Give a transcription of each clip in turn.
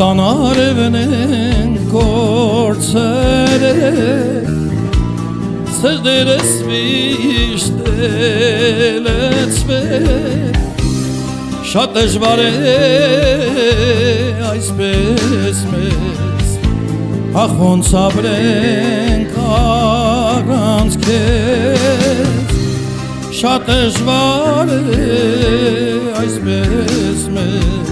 Տանարևն են կործերը Սեղդերս վիշտելեցվել Շատ դժվար է այսպես մեզ Ախ ոնց ապրենք առանց քեզ Շատ դժվար է այսպես մեզ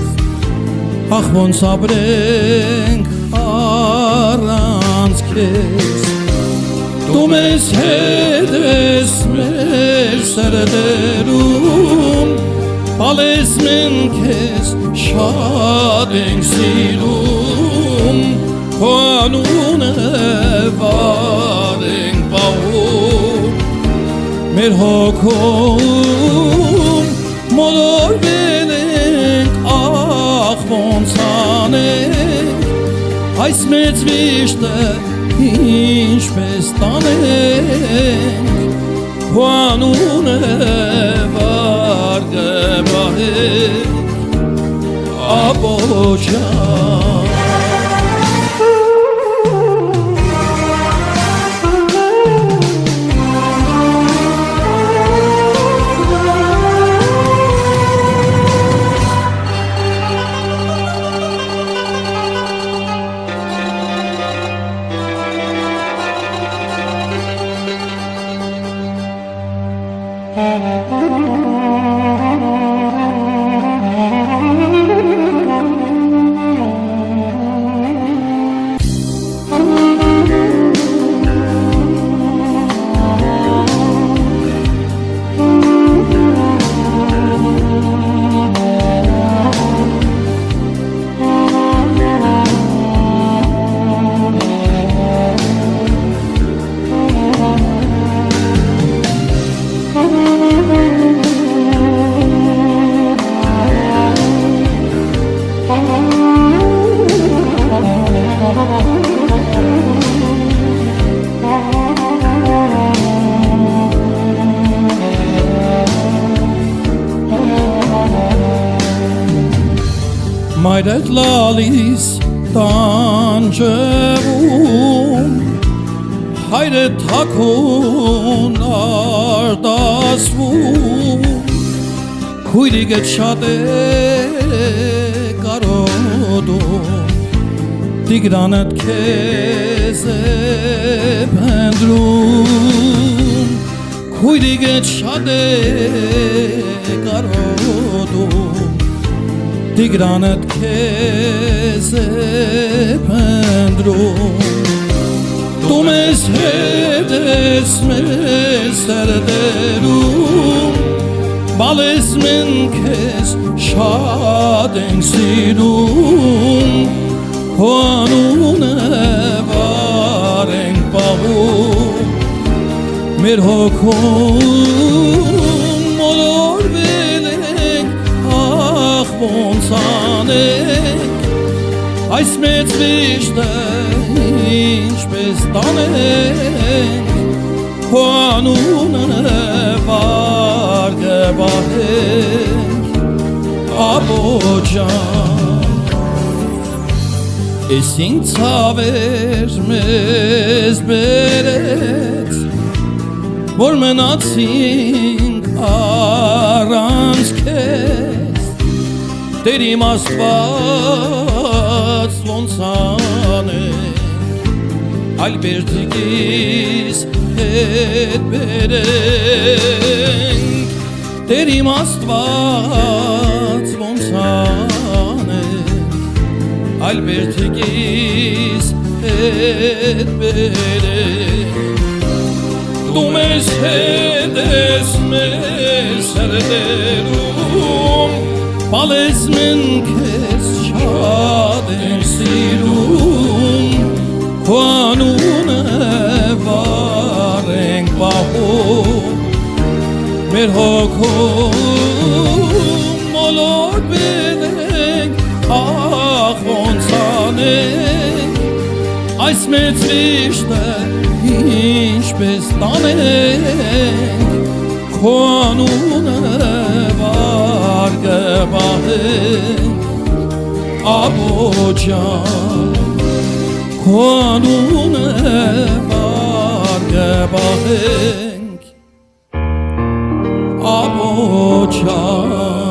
Ախ ոնց ապրենք առանց քեզ Դու մեզ հետ ես մեր սրտերում Պալես մենք քեզ շատ ենք սիրում Քո անունը վար ենք պահում Մեր հոգում մոլորվել ենք Ախ ոնց անենք Այս մեծ վիշտը ինչպես տանենք Քո անունը վար կպահենք Ապոջան Մայրդ լալիս տանջվում Հայրդ թաքուն արտասվում Քույրիկդ շատ է կարոտում Տիգրանդ քեզ է փնտրում Քույրիկդ շատ է կարոտում Տիգրանդ քեզ է փնտրում Դու մեզ հետ ես մեր սրտերում Բալես մենք քեզ շատ ենք սիրում Քո անունը վար ենք պահում Մեր հոգում մոլորվել ենք Ախ ոնց անենք Այս մեծ վիշտը ինչպես տանենք Քո անունը վար կպահենք Ապոջան Էս ինձ ցավեր մեզ բերեց Որ մնացինք առանց քեզ Տեր իմ Աստված ոնց անենք Այլ բերդիկիս հետ բերենք Տեր իմ Աստված ոնց անենք Այլ բերդիկիս հետ բերենք Դու մեզ հետ ես մեր սրտերում Պալես մենք քեզ շատ ենք սիրում Քո անունը վար ենք պահում Մեր հոգում մոլորվել ենք Ախ ոնց անենք այս մեծ վիշտը ինչպես տանենք, քո անունը վար կպահենք, Աբոջան, քո անունը վար կպահենք, Աբոջան